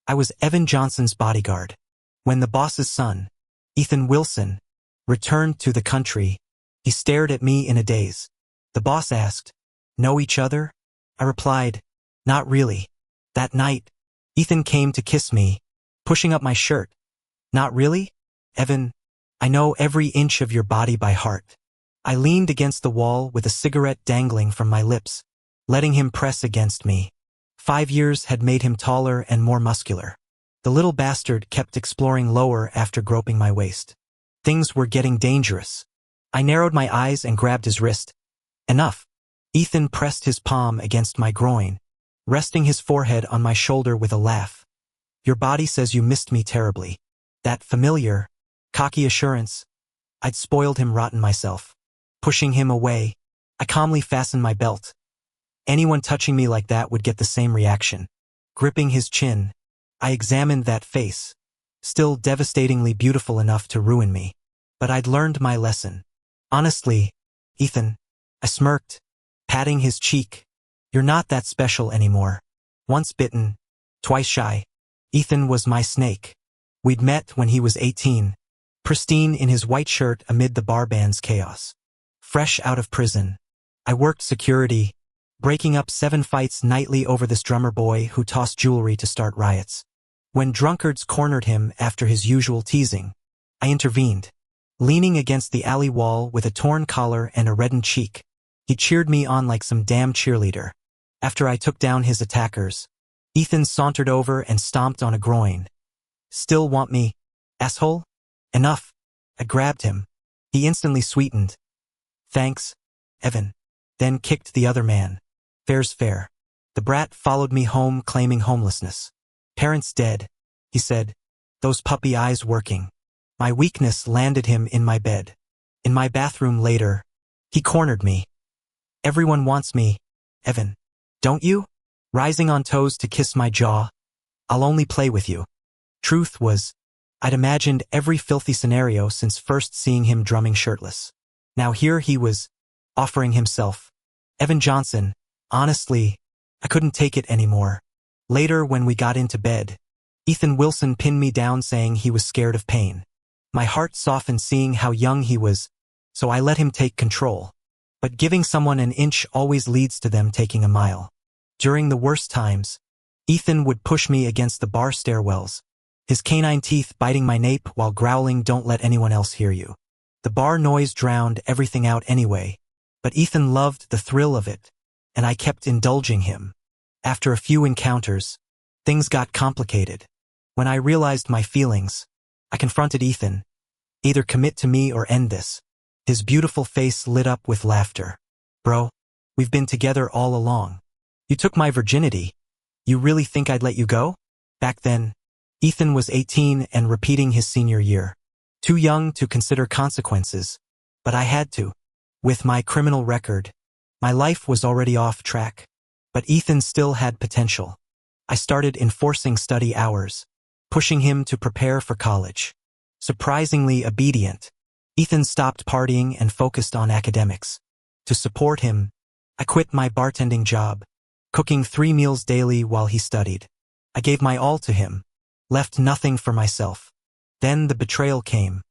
I was Evan Johnson's bodyguard. When the boss's son, Ethan Wilson, returned to the country, he stared at me in a daze. The boss asked, "Know each other?" I replied, "Not really." That night, Ethan came to kiss me, pushing up my shirt. "Not really? Evan, I know every inch of your body by heart." I leaned against the wall with a cigarette dangling from my lips, letting him press against me. 5 years had made him taller and more muscular. The little bastard kept exploring lower after groping my waist. Things were getting dangerous. I narrowed my eyes and grabbed his wrist. "Enough." Ethan pressed his palm against my groin, resting his forehead on my shoulder with a laugh. "Your body says you missed me terribly." That familiar, cocky assurance. I'd spoiled him rotten myself. Pushing him away, I calmly fastened my belt. Anyone touching me like that would get the same reaction. Gripping his chin, I examined that face, still devastatingly beautiful enough to ruin me. But I'd learned my lesson. "Honestly, Ethan," I smirked, patting his cheek, "you're not that special anymore. Once bitten, twice shy." Ethan was my snake. We'd met when he was 18, pristine in his white shirt amid the bar band's chaos. Fresh out of prison, I worked security, breaking up 7 fights nightly over this drummer boy who tossed jewelry to start riots. When drunkards cornered him after his usual teasing, I intervened. Leaning against the alley wall with a torn collar and a reddened cheek, he cheered me on like some damn cheerleader. After I took down his attackers, Ethan sauntered over and stomped on a groin. "Still want me, asshole?" "Enough." I grabbed him. He instantly sweetened. "Thanks, Evan." Then kicked the other man. "Fair's fair." The brat followed me home claiming homelessness. "Parents dead," he said, those puppy eyes working. My weakness landed him in my bed. In my bathroom later, he cornered me. "Everyone wants me, Evan. Don't you?" Rising on toes to kiss my jaw. "I'll only play with you." Truth was, I'd imagined every filthy scenario since first seeing him drumming shirtless. Now here he was, offering himself. Evan Johnson, honestly, I couldn't take it anymore. Later, when we got into bed, Ethan Wilson pinned me down saying he was scared of pain. My heart softened seeing how young he was, so I let him take control. But giving someone an inch always leads to them taking a mile. During the worst times, Ethan would push me against the bar stairwells, his canine teeth biting my nape while growling, "Don't let anyone else hear you." The bar noise drowned everything out anyway, but Ethan loved the thrill of it, and I kept indulging him. After a few encounters, things got complicated. When I realized my feelings, I confronted Ethan. "Either commit to me or end this." His beautiful face lit up with laughter. "Bro, we've been together all along. You took my virginity. You really think I'd let you go?" Back then, Ethan was 18 and repeating his senior year. Too young to consider consequences, but I had to. With my criminal record, my life was already off track. But Ethan still had potential. I started enforcing study hours, pushing him to prepare for college. Surprisingly obedient, Ethan stopped partying and focused on academics. To support him, I quit my bartending job, cooking 3 meals daily while he studied. I gave my all to him, left nothing for myself. Then the betrayal came.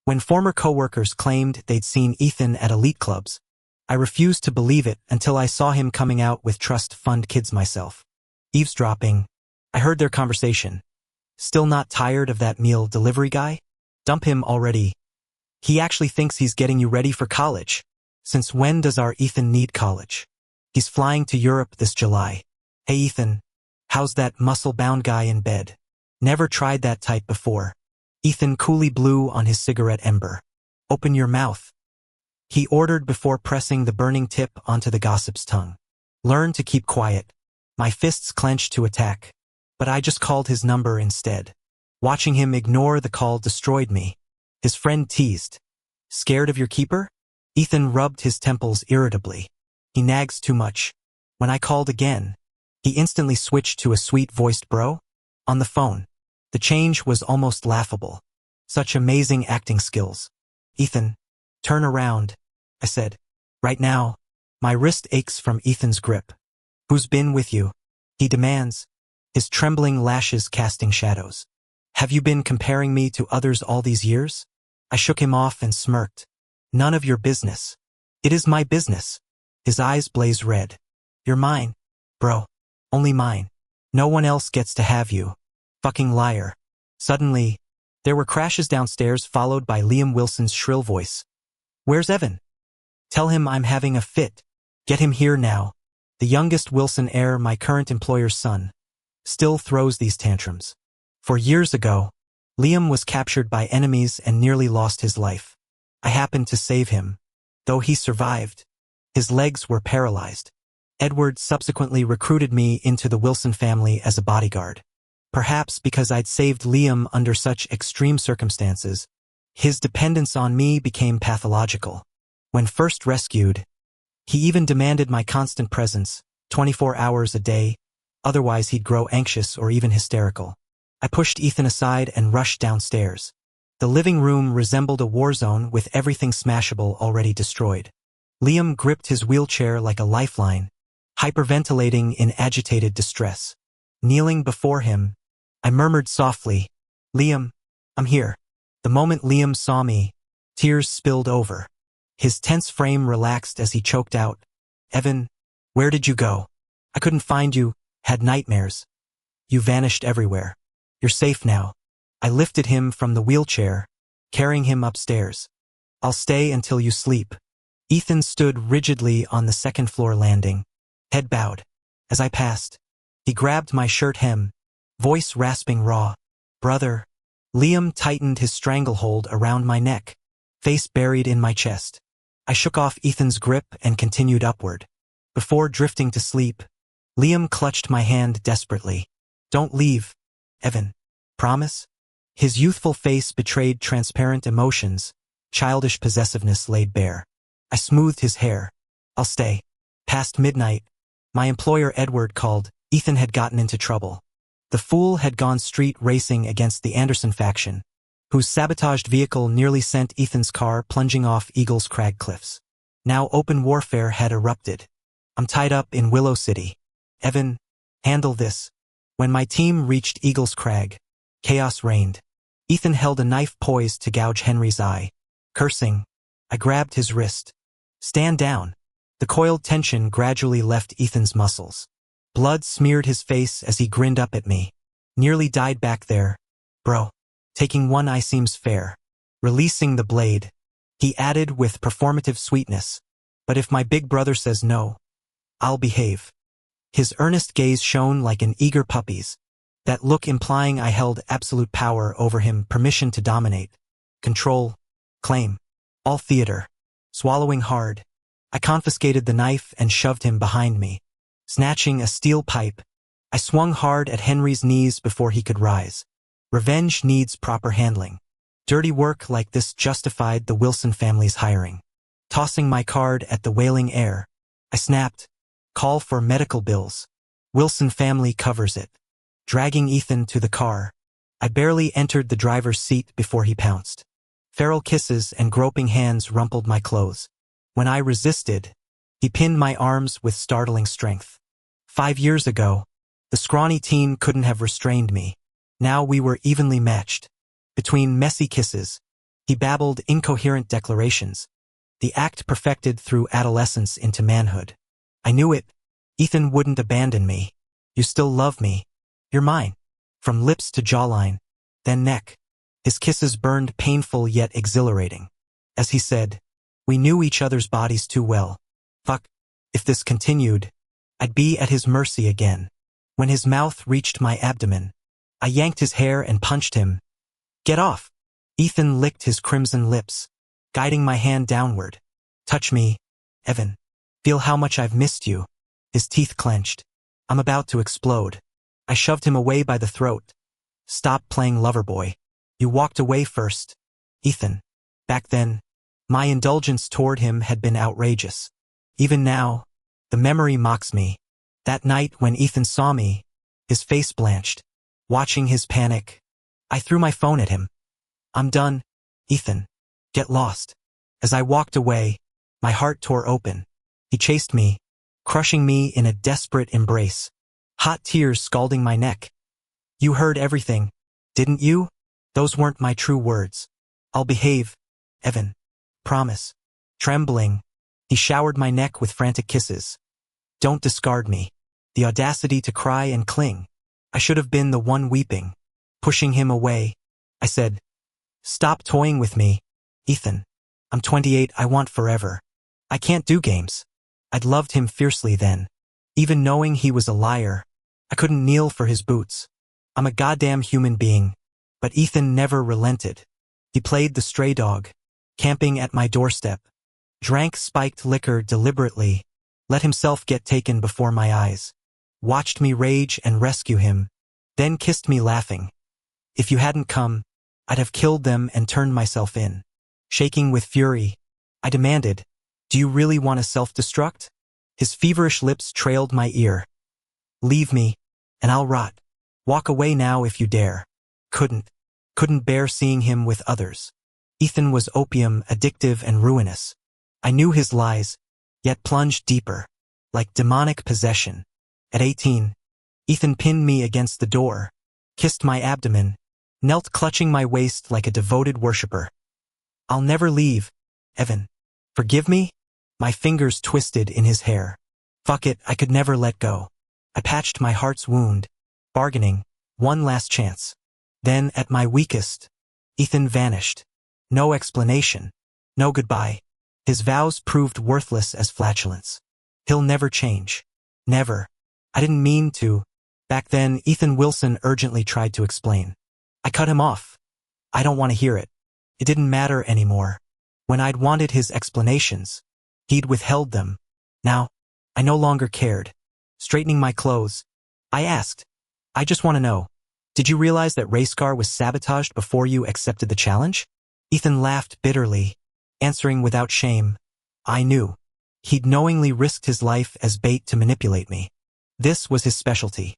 When former coworkers claimed they'd seen Ethan at elite clubs, I refused to believe it until I saw him coming out with trust fund kids myself. Eavesdropping, I heard their conversation. "Still not tired of that meal delivery guy? Dump him already. He actually thinks he's getting you ready for college. Since when does our Ethan need college? He's flying to Europe this July. Hey Ethan, how's that muscle-bound guy in bed? Never tried that type before." Ethan coolly blew on his cigarette ember. "Open your mouth," he ordered before pressing the burning tip onto the gossip's tongue. "Learn to keep quiet." My fists clenched to attack, but I just called his number instead. Watching him ignore the call destroyed me. His friend teased. "Scared of your keeper?" Ethan rubbed his temples irritably. "He nags too much." When I called again, he instantly switched to a sweet-voiced bro. On the phone, the change was almost laughable. Such amazing acting skills. "Ethan, turn around," I said. "Right now." My wrist aches from Ethan's grip. "Who's been with you?" he demands. his trembling lashes casting shadows. Have you been comparing me to others all these years? I shook him off and smirked. None of your business. It is my business. His eyes blazed red. You're mine, bro. Only mine. No one else gets to have you. Fucking liar. Suddenly, there were crashes downstairs followed by Liam Wilson's shrill voice. Where's Evan? Tell him I'm having a fit. Get him here now. The youngest Wilson heir, my current employer's son, still throws these tantrums. 4 years ago, Liam was captured by enemies and nearly lost his life. I happened to save him. Though he survived, his legs were paralyzed. Edward subsequently recruited me into the Wilson family as a bodyguard. Perhaps because I'd saved Liam under such extreme circumstances, his dependence on me became pathological. When first rescued, he even demanded my constant presence, 24 hours a day, otherwise he'd grow anxious or even hysterical. I pushed Ethan aside and rushed downstairs. The living room resembled a war zone with everything smashable already destroyed. Liam gripped his wheelchair like a lifeline, hyperventilating in agitated distress. Kneeling before him, I murmured softly, Liam, I'm here. The moment Liam saw me, tears spilled over. His tense frame relaxed as he choked out, Evan, where did you go? I couldn't find you, had nightmares. You vanished everywhere. You're safe now. I lifted him from the wheelchair, carrying him upstairs. I'll stay until you sleep. Ethan stood rigidly on the second-floor landing, head bowed. As I passed, he grabbed my shirt hem, voice rasping raw. Brother. Liam tightened his stranglehold around my neck, face buried in my chest. I shook off Ethan's grip and continued upward. Before drifting to sleep, Liam clutched my hand desperately. Don't leave, Evan. Promise? His youthful face betrayed transparent emotions, childish possessiveness laid bare. I smoothed his hair. I'll stay. Past midnight, my employer Edward called. Ethan had gotten into trouble. The fool had gone street racing against the Anderson faction, whose sabotaged vehicle nearly sent Ethan's car plunging off Eagles Crag cliffs. Now open warfare had erupted. I'm tied up in Willow City. Evan, handle this. When my team reached Eagles Crag, chaos reigned. Ethan held a knife poised to gouge Henry's eye. Cursing, I grabbed his wrist. Stand down. The coiled tension gradually left Ethan's muscles. Blood smeared his face as he grinned up at me. Nearly died back there. Bro. Taking one eye seems fair. Releasing the blade, he added with performative sweetness. But if my big brother says no, I'll behave. His earnest gaze shone like an eager puppy's, that look implying I held absolute power over him, permission to dominate, control, claim. All theater. Swallowing hard, I confiscated the knife and shoved him behind me. Snatching a steel pipe, I swung hard at Henry's knees before he could rise. Revenge needs proper handling. Dirty work like this justified the Wilson family's hiring. Tossing my card at the wailing air, I snapped, call for medical bills. Wilson family covers it. Dragging Ethan to the car, I barely entered the driver's seat before he pounced. Feral kisses and groping hands rumpled my clothes. When I resisted, he pinned my arms with startling strength. 5 years ago, the scrawny teen couldn't have restrained me. Now we were evenly matched. Between messy kisses, he babbled incoherent declarations, the act perfected through adolescence into manhood. I knew it. Ethan wouldn't abandon me. You still love me. You're mine. From lips to jawline, then neck. His kisses burned painful yet exhilarating. As he said, we knew each other's bodies too well. Fuck. If this continued, I'd be at his mercy again. When his mouth reached my abdomen, I yanked his hair and punched him. Get off. Ethan licked his crimson lips, guiding my hand downward. Touch me, Evan. Feel how much I've missed you. His teeth clenched. I'm about to explode. I shoved him away by the throat. Stop playing lover boy. You walked away first, Ethan. Back then, my indulgence toward him had been outrageous. Even now, the memory mocks me. That night when Ethan saw me, his face blanched. Watching his panic, I threw my phone at him. I'm done, Ethan. Get lost. As I walked away, my heart tore open. He chased me, crushing me in a desperate embrace. hot tears scalding my neck. You heard everything, didn't you? Those weren't my true words. I'll behave, Evan. Promise. Trembling, he showered my neck with frantic kisses. Don't discard me. The audacity to cry and cling. I should have been the one weeping. Pushing him away, I said, stop toying with me, Ethan. I'm 28, I want forever. I can't do games. I'd loved him fiercely then. Even knowing he was a liar, I couldn't kneel for his boots. I'm a goddamn human being. But Ethan never relented. He played the stray dog, camping at my doorstep, drank spiked liquor deliberately, let himself get taken before my eyes, watched me rage and rescue him, then kissed me laughing. If you hadn't come, I'd have killed them and turned myself in. Shaking with fury, I demanded, do you really want to self-destruct? His feverish lips trailed my ear. Leave me, and I'll rot. Walk away now if you dare. Couldn't bear seeing him with others. Ethan was opium, addictive and ruinous. I knew his lies, yet plunged deeper, like demonic possession. At 18, Ethan pinned me against the door, kissed my abdomen, knelt clutching my waist like a devoted worshiper. I'll never leave, Evan. Forgive me? My fingers twisted in his hair. Fuck it, I could never let go. I patched my heart's wound, bargaining, one last chance. Then, at my weakest, Ethan vanished. No explanation. No goodbye. His vows proved worthless as flatulence. He'll never change. Never. I didn't mean to. Back then, Ethan Wilson urgently tried to explain. I cut him off. I don't want to hear it. It didn't matter anymore. When I'd wanted his explanations, he'd withheld them. Now, I no longer cared. Straightening my clothes, I asked, I just want to know, did you realize that Rayscar was sabotaged before you accepted the challenge? Ethan laughed bitterly, answering without shame, I knew. He'd knowingly risked his life as bait to manipulate me. This was his specialty.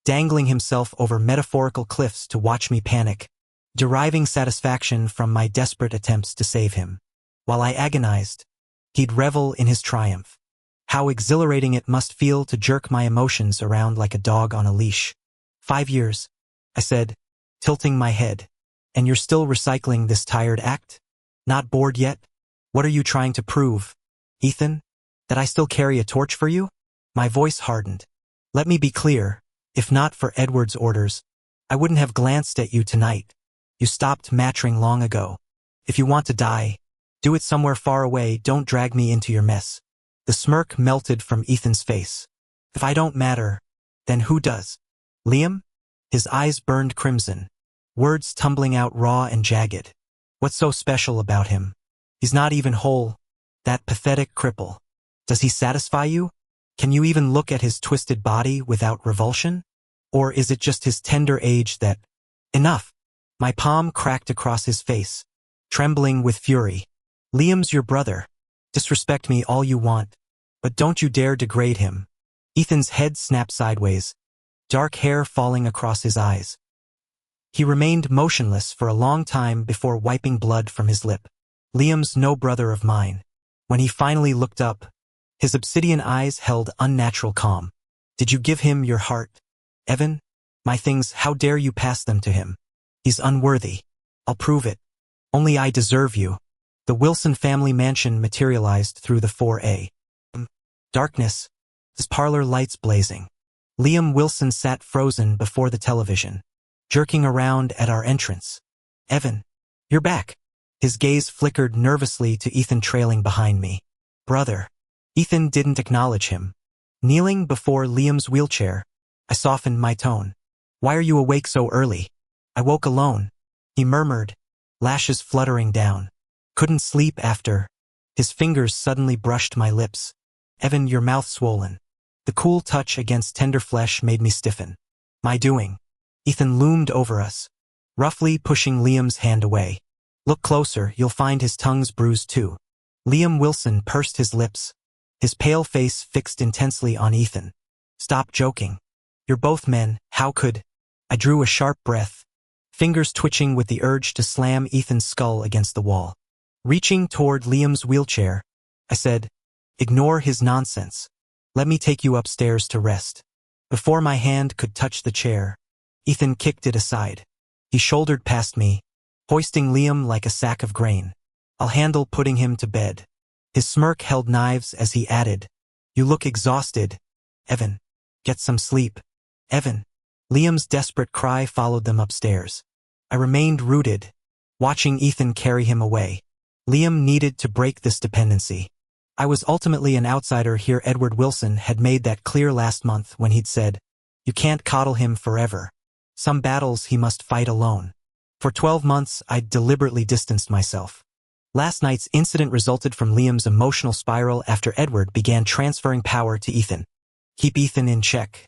Dangling himself over metaphorical cliffs to watch me panic, deriving satisfaction from my desperate attempts to save him. While I agonized, he'd revel in his triumph. How exhilarating it must feel to jerk my emotions around like a dog on a leash. 5 years, I said, tilting my head. And you're still recycling this tired act? Not bored yet? What are you trying to prove, Ethan? That I still carry a torch for you? My voice hardened. Let me be clear, if not for Edward's orders, I wouldn't have glanced at you tonight. You stopped mattering long ago. If you want to die, do it somewhere far away, don't drag me into your mess. The smirk melted from Ethan's face. If I don't matter, then who does? Liam? His eyes burned crimson, words tumbling out raw and jagged. What's so special about him? He's not even whole, that pathetic cripple. Does he satisfy you? Can you even look at his twisted body without revulsion? Or is it just his tender age that... Enough! My palm cracked across his face, trembling with fury. Liam's your brother. Disrespect me all you want, but don't you dare degrade him. Ethan's head snapped sideways, dark hair falling across his eyes. He remained motionless for a long time before wiping blood from his lip. Liam's no brother of mine. When he finally looked up, his obsidian eyes held unnatural calm. Did you give him your heart, Evan? My things, how dare you pass them to him? He's unworthy. I'll prove it. Only I deserve you. The Wilson family mansion materialized through the 4A. Darkness, his parlor lights blazing. Liam Wilson sat frozen before the television, jerking around at our entrance. Evan, you're back. His gaze flickered nervously to Ethan trailing behind me. Brother. Ethan didn't acknowledge him. Kneeling before Liam's wheelchair, I softened my tone. Why are you awake so early? I woke alone, he murmured, lashes fluttering down. Couldn't sleep after. His fingers suddenly brushed my lips. Evan, your mouth swollen. The cool touch against tender flesh made me stiffen. My doing. Ethan loomed over us, roughly pushing Liam's hand away. Look closer, you'll find his tongue's bruised too. Liam Wilson pursed his lips, his pale face fixed intensely on Ethan. Stop joking. You're both men, how could... I drew a sharp breath, fingers twitching with the urge to slam Ethan's skull against the wall. Reaching toward Liam's wheelchair, I said, ignore his nonsense. Let me take you upstairs to rest. Before my hand could touch the chair, Ethan kicked it aside. He shouldered past me, hoisting Liam like a sack of grain. I'll handle putting him to bed. His smirk held knives as he added, "You look exhausted. Evan, get some sleep." "Evan." Liam's desperate cry followed them upstairs. I remained rooted, watching Ethan carry him away. Liam needed to break this dependency. I was ultimately an outsider here. Edward Wilson had made that clear last month when he'd said, "You can't coddle him forever. Some battles he must fight alone." For 12 months, I'd deliberately distanced myself. Last night's incident resulted from Liam's emotional spiral after Edward began transferring power to Ethan. Keep Ethan in check,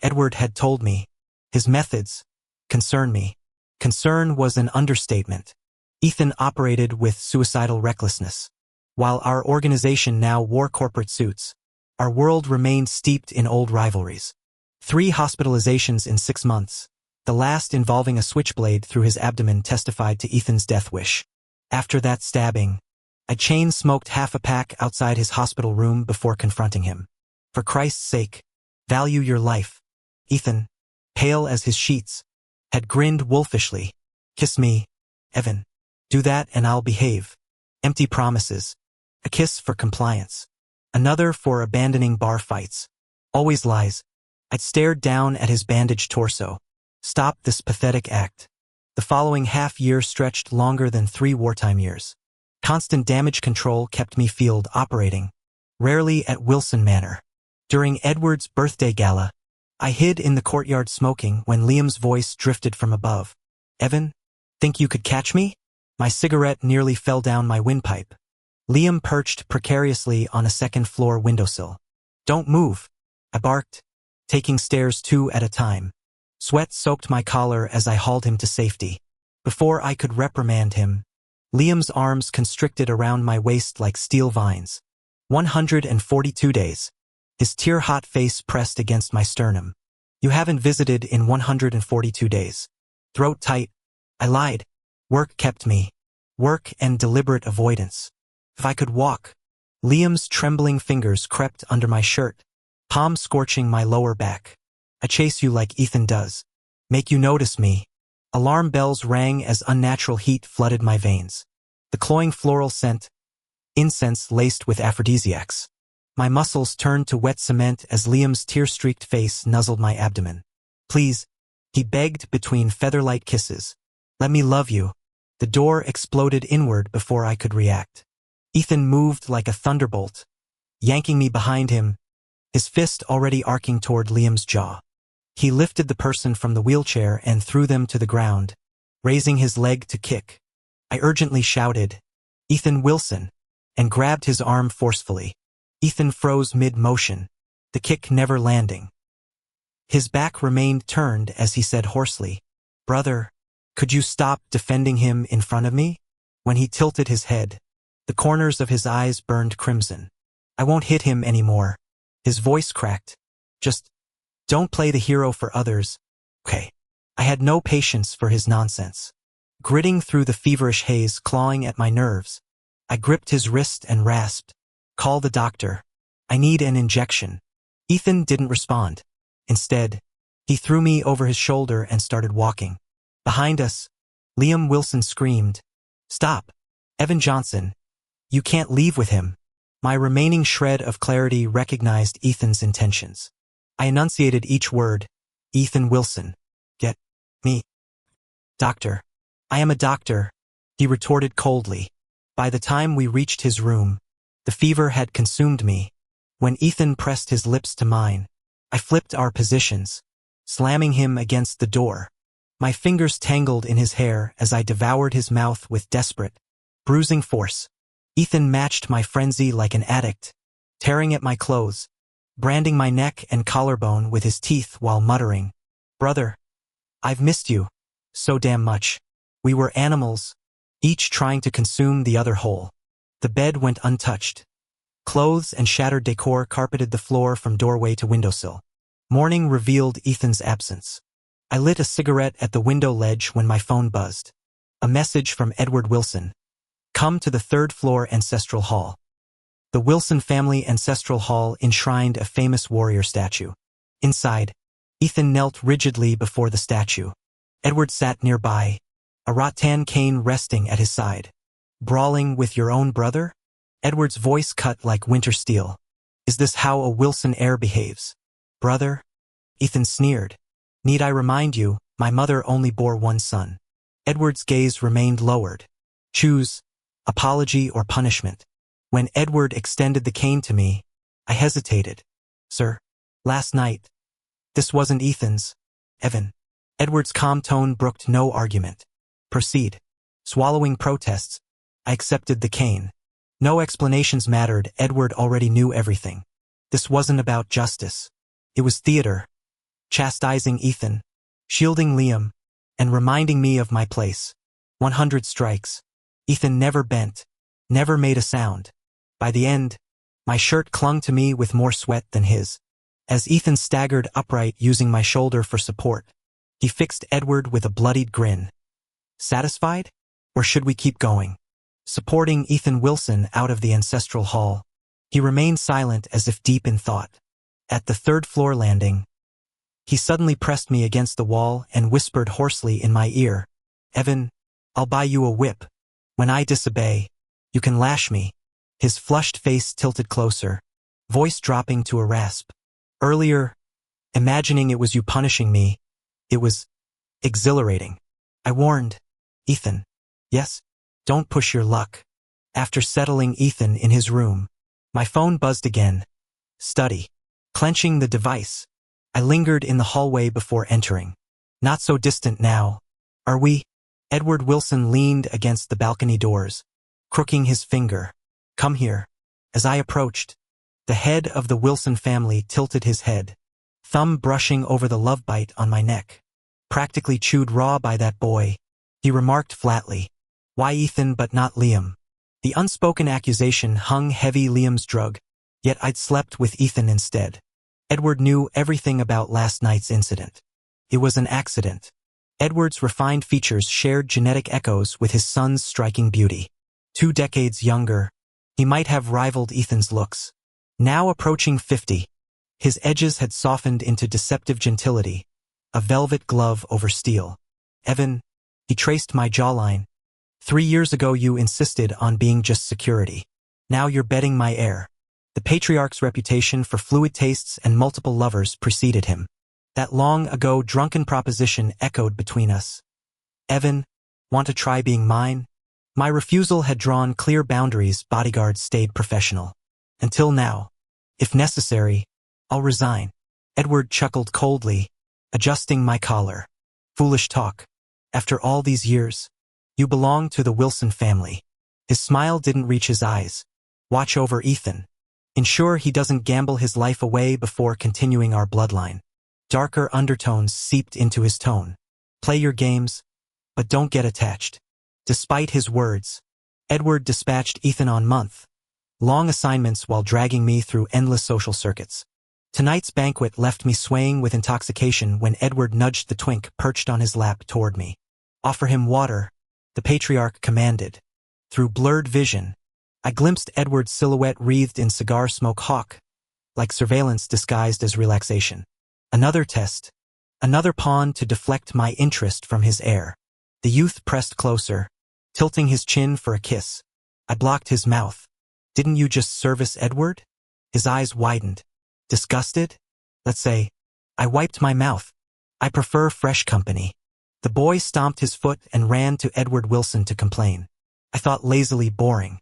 Edward had told me. His methods concern me. Concern was an understatement. Ethan operated with suicidal recklessness. While our organization now wore corporate suits, our world remained steeped in old rivalries. 3 hospitalizations in 6 months, the last involving a switchblade through his abdomen, testified to Ethan's death wish. After that stabbing, I chain-smoked half a pack outside his hospital room before confronting him. "For Christ's sake, value your life." Ethan, pale as his sheets, had grinned wolfishly. "Kiss me, Evan. Do that and I'll behave." Empty promises. A kiss for compliance. Another for abandoning bar fights. Always lies. I'd stared down at his bandaged torso. Stop this pathetic act. The following half-year stretched longer than 3 wartime years. Constant damage control kept me field operating. Rarely at Wilson Manor. During Edward's birthday gala, I hid in the courtyard smoking when Liam's voice drifted from above. "Evan, think you could catch me?" My cigarette nearly fell down my windpipe. Liam perched precariously on a second-floor windowsill. "Don't move," I barked, taking stairs 2 at a time. Sweat soaked my collar as I hauled him to safety. Before I could reprimand him, Liam's arms constricted around my waist like steel vines. 142 days. His tear-hot face pressed against my sternum. "You haven't visited in 142 days. Throat tight." I lied. Work kept me. Work and deliberate avoidance. If I could walk. Liam's trembling fingers crept under my shirt, palm scorching my lower back. "I chase you like Ethan does. Make you notice me." Alarm bells rang as unnatural heat flooded my veins. The cloying floral scent, incense laced with aphrodisiacs. My muscles turned to wet cement as Liam's tear-streaked face nuzzled my abdomen. "Please," he begged between feather-light kisses. "Let me love you." The door exploded inward before I could react. Ethan moved like a thunderbolt, yanking me behind him, his fist already arcing toward Liam's jaw. He lifted the person from the wheelchair and threw them to the ground, raising his leg to kick. I urgently shouted, "Ethan Wilson," and grabbed his arm forcefully. Ethan froze mid-motion, the kick never landing. His back remained turned as he said hoarsely, "Brother, could you stop defending him in front of me?" When he tilted his head, the corners of his eyes burned crimson. "I won't hit him anymore." His voice cracked. "Just don't play the hero for others, okay?" I had no patience for his nonsense. Gritting through the feverish haze clawing at my nerves, I gripped his wrist and rasped, "Call the doctor. I need an injection." Ethan didn't respond. Instead, he threw me over his shoulder and started walking. Behind us, Liam Wilson screamed, "Stop, Evan Johnson. You can't leave with him." My remaining shred of clarity recognized Ethan's intentions. I enunciated each word, "Ethan Wilson. Get me." "Doctor. I am a doctor," he retorted coldly. By the time we reached his room, the fever had consumed me. When Ethan pressed his lips to mine, I flipped our positions, slamming him against the door. My fingers tangled in his hair as I devoured his mouth with desperate, bruising force. Ethan matched my frenzy like an addict, tearing at my clothes, branding my neck and collarbone with his teeth while muttering, "Brother, I've missed you so damn much." We were animals, each trying to consume the other whole. The bed went untouched. Clothes and shattered decor carpeted the floor from doorway to windowsill. Morning revealed Ethan's absence. I lit a cigarette at the window ledge when my phone buzzed. A message from Edward Wilson. "Come to the 3rd floor ancestral hall." The Wilson family ancestral hall enshrined a famous warrior statue. Inside, Ethan knelt rigidly before the statue. Edward sat nearby, a rattan cane resting at his side. Brawling with your own brother? Edward's voice cut like winter steel. Is this how a Wilson heir behaves? Brother? Ethan sneered. Need I remind you, my mother only bore one son. Edward's gaze remained lowered. Choose apology or punishment. When Edward extended the cane to me, I hesitated. Sir, last night. This wasn't Ethan's. Evan. Edward's calm tone brooked no argument. Proceed. Swallowing protests, I accepted the cane. No explanations mattered. Edward already knew everything. This wasn't about justice. It was theater. Chastising Ethan, shielding Liam, and reminding me of my place. 100 strikes. Ethan never bent, never made a sound. By the end, my shirt clung to me with more sweat than his. As Ethan staggered upright using my shoulder for support, he fixed Edward with a bloodied grin. Satisfied? Or should we keep going? Supporting Ethan Wilson out of the ancestral hall, he remained silent as if deep in thought. At the third-floor landing, he suddenly pressed me against the wall and whispered hoarsely in my ear, Evan, I'll buy you a whip. When I disobey, you can lash me. His flushed face tilted closer, voice dropping to a rasp. Earlier, imagining it was you punishing me, it was exhilarating. I warned. Ethan. Yes? Don't push your luck. After settling Ethan in his room, my phone buzzed again. Study. Clenching the device, I lingered in the hallway before entering. Not so distant now. Are we? Edward Wilson leaned against the balcony doors, crooking his finger. Come here. As I approached, the head of the Wilson family tilted his head, thumb brushing over the love bite on my neck. Practically chewed raw by that boy, he remarked flatly. Why Ethan but not Liam? The unspoken accusation hung heavy. Liam's drug, yet I'd slept with Ethan instead. Edward knew everything about last night's incident. It was an accident. Edward's refined features shared genetic echoes with his son's striking beauty. 2 decades younger, he might have rivaled Ethan's looks. Now approaching 50, his edges had softened into deceptive gentility, a velvet glove over steel. Evan, he traced my jawline. 3 years ago you insisted on being just security. Now you're betting my heir. The patriarch's reputation for fluid tastes and multiple lovers preceded him. That long-ago drunken proposition echoed between us. Evan, want to try being mine? My refusal had drawn clear boundaries. Bodyguard stayed professional. Until now. If necessary, I'll resign. Edward chuckled coldly, adjusting my collar. Foolish talk. After all these years, you belong to the Wilson family. His smile didn't reach his eyes. Watch over Ethan. Ensure he doesn't gamble his life away before continuing our bloodline. Darker undertones seeped into his tone. Play your games, but don't get attached. Despite his words, Edward dispatched Ethan on month-long assignments while dragging me through endless social circuits. Tonight's banquet left me swaying with intoxication when Edward nudged the twink perched on his lap toward me. Offer him water, the patriarch commanded. Through blurred vision, I glimpsed Edward's silhouette wreathed in cigar smoke hawk, like surveillance disguised as relaxation. Another test, another pawn to deflect my interest from his heir. The youth pressed closer, tilting his chin for a kiss. I blocked his mouth. Didn't you just service Edward? His eyes widened. Disgusted? Let's say, I wiped my mouth. I prefer fresh company. The boy stomped his foot and ran to Edward Wilson to complain. I thought lazily boring.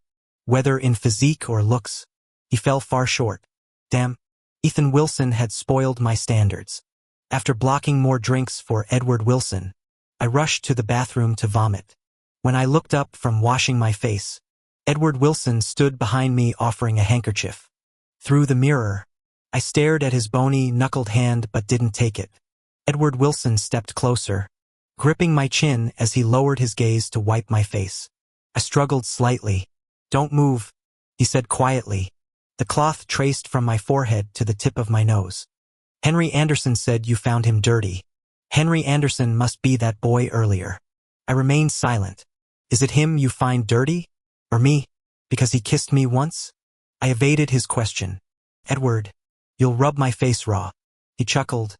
Whether in physique or looks, he fell far short. Damn, Ethan Wilson had spoiled my standards. After blocking more drinks for Edward Wilson, I rushed to the bathroom to vomit. When I looked up from washing my face, Edward Wilson stood behind me offering a handkerchief. Through the mirror, I stared at his bony, knuckled hand but didn't take it. Edward Wilson stepped closer, gripping my chin as he lowered his gaze to wipe my face. I struggled slightly. Don't move, he said quietly. The cloth traced from my forehead to the tip of my nose. Henry Anderson said you found him dirty. Henry Anderson must be that boy earlier. I remained silent. Is it him you find dirty? Or me? Because he kissed me once? I evaded his question. Edward, you'll rub my face raw. He chuckled.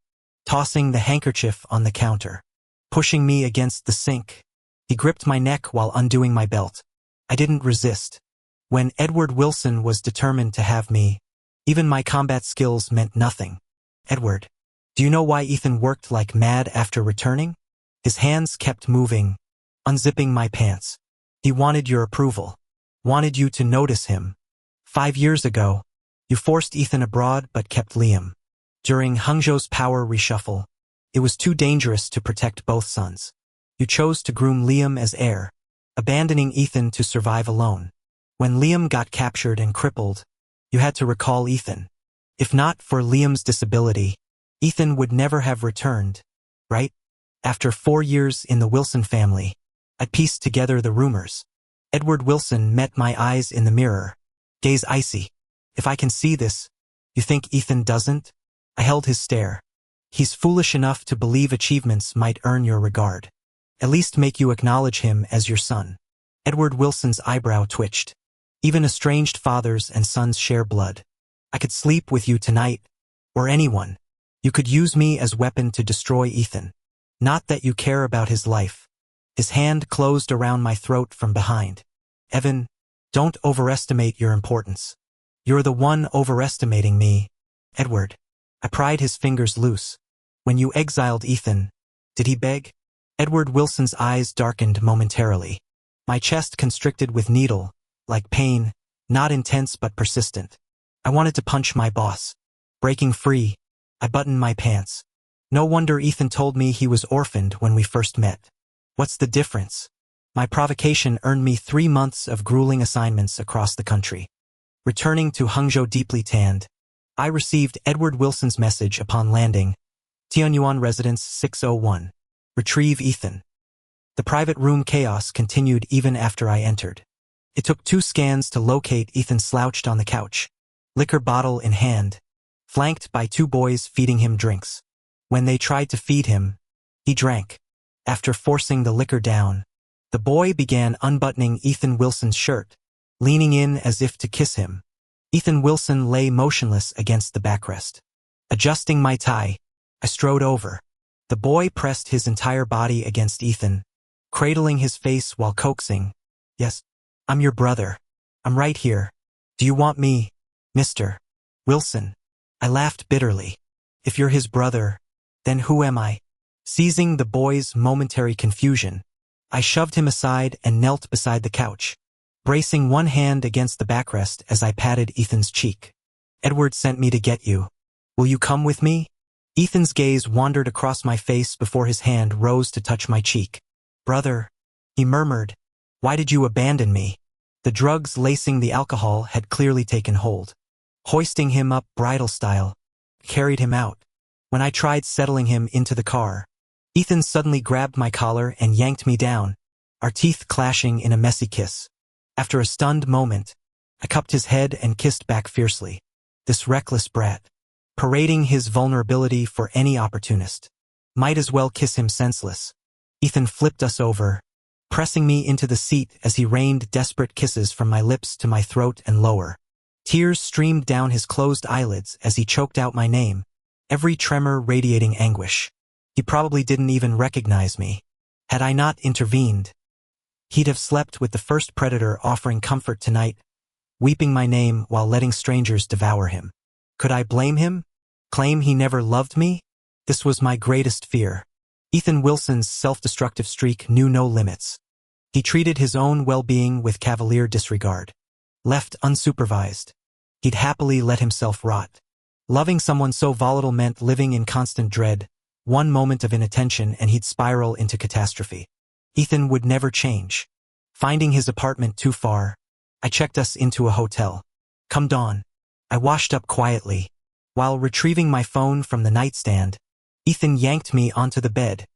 tossing the handkerchief on the counter, pushing me against the sink. He gripped my neck while undoing my belt. I didn't resist. When Edward Wilson was determined to have me, even my combat skills meant nothing. Edward, do you know why Ethan worked like mad after returning? His hands kept moving, unzipping my pants. He wanted your approval. Wanted you to notice him. 5 years ago, you forced Ethan abroad but kept Liam. During Hangzhou's power reshuffle, it was too dangerous to protect both sons. You chose to groom Liam as heir, abandoning Ethan to survive alone. When Liam got captured and crippled, you had to recall Ethan. If not for Liam's disability, Ethan would never have returned, right? After 4 years in the Wilson family, I pieced together the rumors. Edward Wilson met my eyes in the mirror. Gaze icy. If I can see this, you think Ethan doesn't? I held his stare. He's foolish enough to believe achievements might earn your regard. At least make you acknowledge him as your son. Edward Wilson's eyebrow twitched. Even estranged fathers and sons share blood. I could sleep with you tonight, or anyone. You could use me as weapon to destroy Ethan. Not that you care about his life. His hand closed around my throat from behind. Evan, don't overestimate your importance. You're the one overestimating me. Edward. I pried his fingers loose. When you exiled Ethan, did he beg? Edward Wilson's eyes darkened momentarily. My chest constricted with needle, like pain, not intense but persistent. I wanted to punch my boss. Breaking free, I buttoned my pants. No wonder Ethan told me he was orphaned when we first met. What's the difference? My provocation earned me 3 months of grueling assignments across the country. Returning to Hangzhou deeply tanned, I received Edward Wilson's message upon landing. Tianyuan Residence 601. Retrieve Ethan. The private room chaos continued even after I entered. It took 2 scans to locate Ethan slouched on the couch, liquor bottle in hand, flanked by 2 boys feeding him drinks. When they tried to feed him, he drank. After forcing the liquor down, the boy began unbuttoning Ethan Wilson's shirt, leaning in as if to kiss him. Ethan Wilson lay motionless against the backrest. Adjusting my tie, I strode over. The boy pressed his entire body against Ethan, cradling his face while coaxing. Yes, I'm your brother. I'm right here. Do you want me, Mr. Wilson? I laughed bitterly. If you're his brother, then who am I? Seizing the boy's momentary confusion, I shoved him aside and knelt beside the couch, bracing one hand against the backrest as I patted Ethan's cheek. Edward sent me to get you. Will you come with me? Ethan's gaze wandered across my face before his hand rose to touch my cheek. Brother, he murmured, why did you abandon me? The drugs lacing the alcohol had clearly taken hold. Hoisting him up bridal style, carried him out. When I tried settling him into the car, Ethan suddenly grabbed my collar and yanked me down, our teeth clashing in a messy kiss. After a stunned moment, I cupped his head and kissed back fiercely. This reckless brat, parading his vulnerability for any opportunist. Might as well kiss him senseless. Ethan flipped us over, pressing me into the seat as he rained desperate kisses from my lips to my throat and lower. Tears streamed down his closed eyelids as he choked out my name, every tremor radiating anguish. He probably didn't even recognize me. Had I not intervened, he'd have slept with the first predator offering comfort tonight, weeping my name while letting strangers devour him. Could I blame him? Claim he never loved me? This was my greatest fear. Ethan Wilson's self-destructive streak knew no limits. He treated his own well-being with cavalier disregard. Left unsupervised, he'd happily let himself rot. Loving someone so volatile meant living in constant dread. One moment of inattention and he'd spiral into catastrophe. Ethan would never change. Finding his apartment too far, I checked us into a hotel. Come dawn, I washed up quietly. While retrieving my phone from the nightstand, Ethan yanked me onto the bed,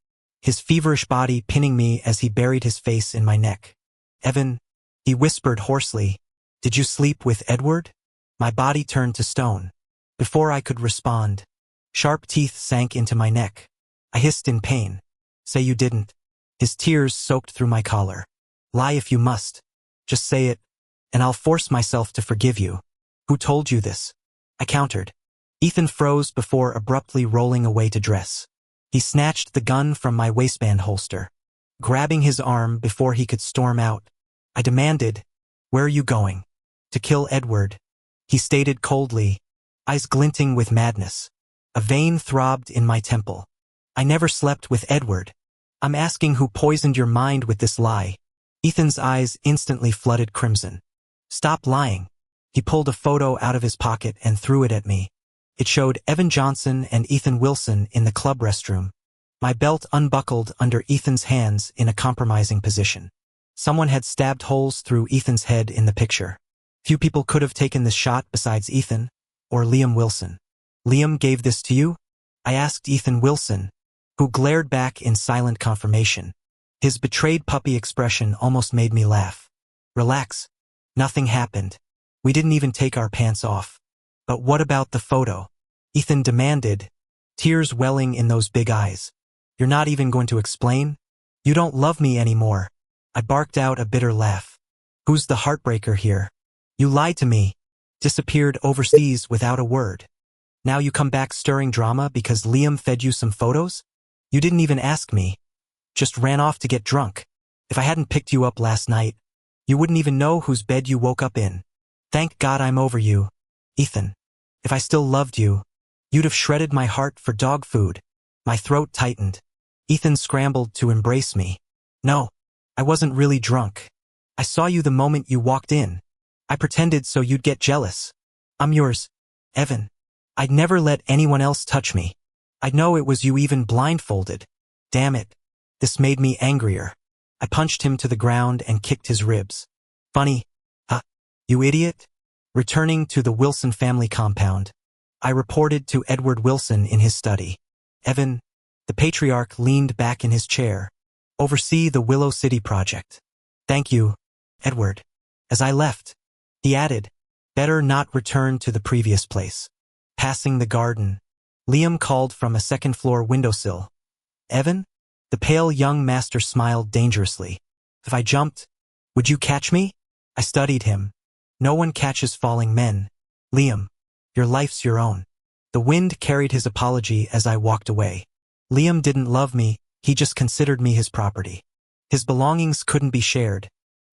his feverish body pinning me as he buried his face in my neck. Evan, he whispered hoarsely, did you sleep with Edward? My body turned to stone. Before I could respond, sharp teeth sank into my neck. I hissed in pain. Say you didn't. His tears soaked through my collar. Lie if you must. Just say it, and I'll force myself to forgive you. Who told you this? I countered. Ethan froze before abruptly rolling away to dress. He snatched the gun from my waistband holster. Grabbing his arm before he could storm out, I demanded, "Where are you going?" "To kill Edward," he stated coldly, eyes glinting with madness. A vein throbbed in my temple. "I never slept with Edward. I'm asking who poisoned your mind with this lie." Ethan's eyes instantly flooded crimson. "Stop lying." He pulled a photo out of his pocket and threw it at me. It showed Evan Johnson and Ethan Wilson in the club restroom. My belt unbuckled under Ethan's hands in a compromising position. Someone had stabbed holes through Ethan's head in the picture. Few people could have taken this shot besides Ethan or Liam Wilson. "Liam gave this to you?" I asked Ethan Wilson, who glared back in silent confirmation. His betrayed puppy expression almost made me laugh. "Relax. Nothing happened. We didn't even take our pants off." "But what about the photo?" Ethan demanded, tears welling in those big eyes. "You're not even going to explain? You don't love me anymore." I barked out a bitter laugh. "Who's the heartbreaker here? You lied to me, disappeared overseas without a word. Now you come back stirring drama because Liam fed you some photos? You didn't even ask me. Just ran off to get drunk. If I hadn't picked you up last night, you wouldn't even know whose bed you woke up in. Thank God I'm over you, Ethan. If I still loved you, you'd have shredded my heart for dog food." My throat tightened. Ethan scrambled to embrace me. "No, I wasn't really drunk. I saw you the moment you walked in. I pretended so you'd get jealous. I'm yours, Evan. I'd never let anyone else touch me. I'd know it was you even blindfolded. Damn it. This made me angrier. I punched him to the ground and kicked his ribs. "Funny, huh? You idiot." Returning to the Wilson family compound, I reported to Edward Wilson in his study. "Evan," the patriarch leaned back in his chair, "oversee the Willow City project." "Thank you, Edward." As I left, he added, "Better not return to the previous place." Passing the garden, Liam called from a second-floor windowsill. "Evan?" The pale young master smiled dangerously. "If I jumped, would you catch me?" I studied him. "No one catches falling men. Liam, your life's your own." The wind carried his apology as I walked away. Liam didn't love me, he just considered me his property. His belongings couldn't be shared,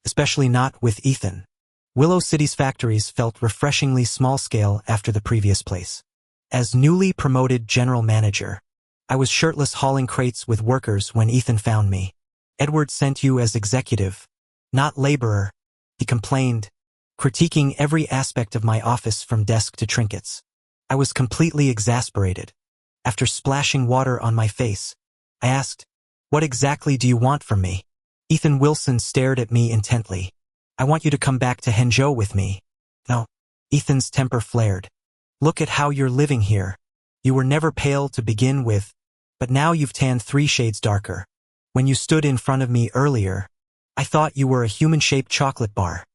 especially not with Ethan. Willow City's factories felt refreshingly small-scale after the previous place. As newly promoted general manager, I was shirtless hauling crates with workers when Ethan found me. "Edward sent you as executive, not laborer," he complained, critiquing every aspect of my office from desk to trinkets. I was completely exasperated. After splashing water on my face, I asked, "What exactly do you want from me?" Ethan Wilson stared at me intently. "I want you to come back to Hangzhou with me." "No." Ethan's temper flared. "Look at how you're living here. You were never pale to begin with, but now you've tanned 3 shades darker. When you stood in front of me earlier, I thought you were a human-shaped chocolate bar."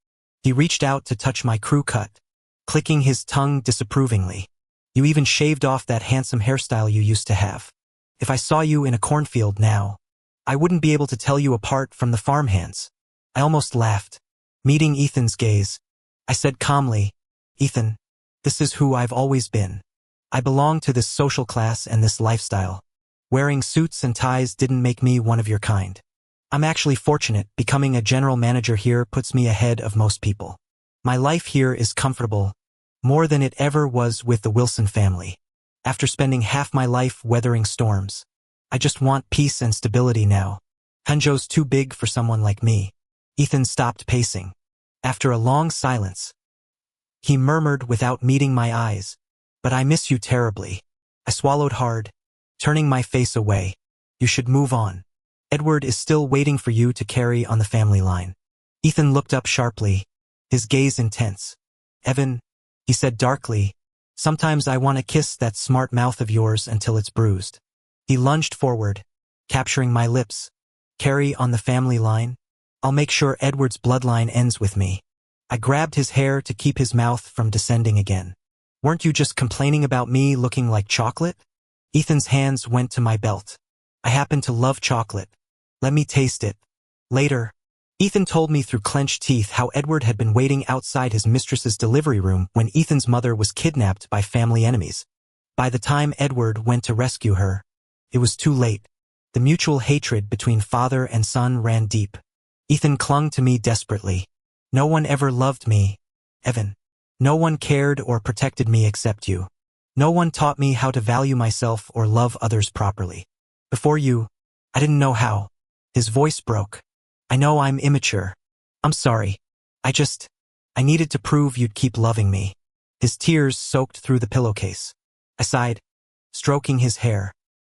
He reached out to touch my crew cut, clicking his tongue disapprovingly. "You even shaved off that handsome hairstyle you used to have. If I saw you in a cornfield now, I wouldn't be able to tell you apart from the farmhands." I almost laughed. Meeting Ethan's gaze, I said calmly, "Ethan, this is who I've always been. I belong to this social class and this lifestyle. Wearing suits and ties didn't make me one of your kind. I'm actually fortunate. Becoming a general manager here puts me ahead of most people. My life here is comfortable, more than it ever was with the Wilson family. After spending half my life weathering storms, I just want peace and stability now. Hangzhou's too big for someone like me." Ethan stopped pacing. After a long silence, he murmured without meeting my eyes, "But I miss you terribly." I swallowed hard, turning my face away. "You should move on. Edward is still waiting for you to carry on the family line." Ethan looked up sharply, his gaze intense. "Evan," he said darkly, "sometimes I want to kiss that smart mouth of yours until it's bruised." He lunged forward, capturing my lips. "Carry on the family line? I'll make sure Edward's bloodline ends with me." I grabbed his hair to keep his mouth from descending again. "Weren't you just complaining about me looking like chocolate?" Ethan's hands went to my belt. "I happen to love chocolate. Let me taste it." Later, Ethan told me through clenched teeth how Edward had been waiting outside his mistress's delivery room when Ethan's mother was kidnapped by family enemies. By the time Edward went to rescue her, it was too late. The mutual hatred between father and son ran deep. Ethan clung to me desperately. No one ever loved me, Evan. No one cared or protected me except you. No one taught me how to value myself or love others properly. Before you, I didn't know how. His voice broke. I know I'm immature. I'm sorry. I needed to prove you'd keep loving me. His tears soaked through the pillowcase. I sighed, stroking his hair.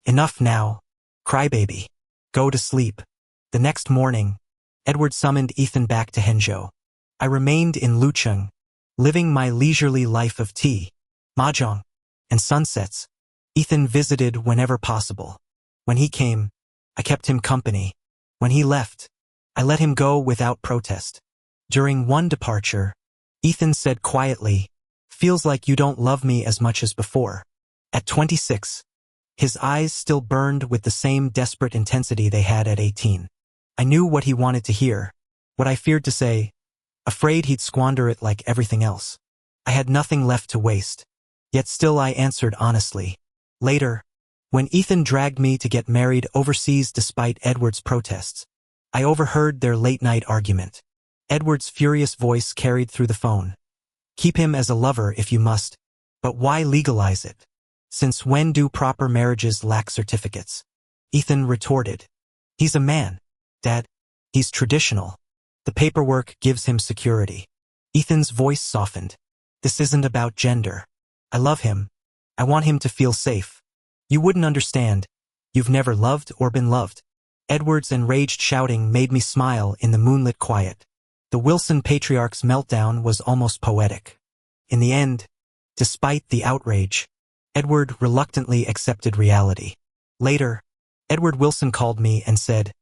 Enough now. Crybaby. Go to sleep. The next morning, Edward summoned Ethan back to Hangzhou. I remained in Lucheng, living my leisurely life of tea, mahjong, and sunsets. Ethan visited whenever possible. When he came, I kept him company. When he left, I let him go without protest. During one departure, Ethan said quietly, "Feels like you don't love me as much as before." At 26, his eyes still burned with the same desperate intensity they had at 18. I knew what he wanted to hear, what I feared to say, afraid he'd squander it like everything else. I had nothing left to waste, yet still I answered honestly. Later, when Ethan dragged me to get married overseas despite Edward's protests, I overheard their late-night argument. Edward's furious voice carried through the phone. "Keep him as a lover if you must, but why legalize it? Since when do proper marriages lack certificates?" Ethan retorted. "He's a man, Dad. He's traditional. The paperwork gives him security." Ethan's voice softened. "This isn't about gender. I love him. I want him to feel safe. You wouldn't understand. You've never loved or been loved." Edward's enraged shouting made me smile in the moonlit quiet. The Wilson patriarch's meltdown was almost poetic. In the end, despite the outrage, Edward reluctantly accepted reality. Later, Edward Wilson called me and said,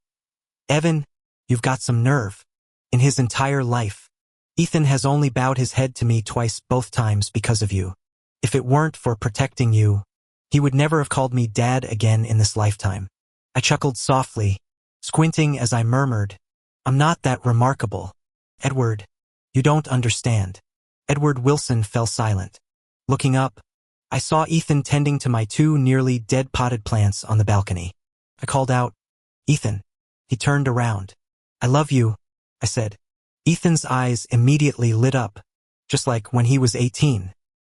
"Evan, you've got some nerve." In his entire life, Ethan has only bowed his head to me twice, both times because of you. If it weren't for protecting you, he would never have called me Dad again in this lifetime. I chuckled softly, squinting as I murmured, "I'm not that remarkable. Edward, you don't understand." Edward Wilson fell silent. Looking up, I saw Ethan tending to my two nearly dead potted plants on the balcony. I called out, "Ethan." He turned around. "I love you," I said. Ethan's eyes immediately lit up, just like when he was 18.